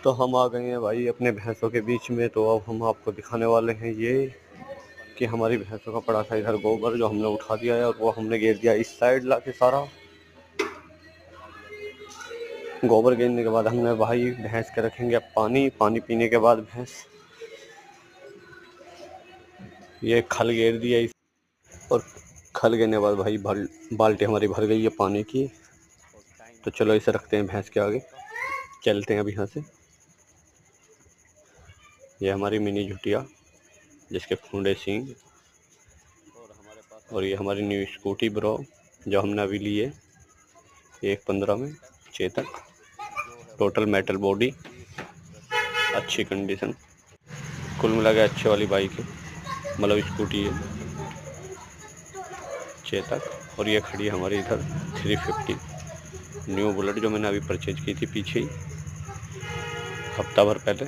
तो हम आ गए हैं भाई अपने भैंसों के बीच में। तो अब हम आपको दिखाने वाले हैं ये कि हमारी भैंसों का पड़ा था इधर गोबर, जो हमने उठा दिया है और वो हमने घेर दिया इस साइड लाके। सारा गोबर घेरने के बाद हमने भाई भैंस के रखेंगे अब पानी पीने के बाद भैंस ये खल घेर दिया इस, और खल घेरने के बाद भाई बाल्टी हमारी भर गई है पानी की। तो चलो इसे रखते हैं भैंस के आगे, चलते हैं अब यहाँ से। ये हमारी मिनी झुटिया जिसके फूंडे सींग, और ये हमारी न्यू स्कूटी ब्रो जो हमने अभी ली है 1.15 में, चेतक। टोटल मेटल बॉडी, अच्छी कंडीशन, कुल मिला के अच्छे वाली बाइक है, मतलब स्कूटी है चेतक। और ये खड़ी है हमारी इधर 350 न्यू बुलेट जो मैंने अभी परचेज की थी पीछे ही हफ्ता भर पहले।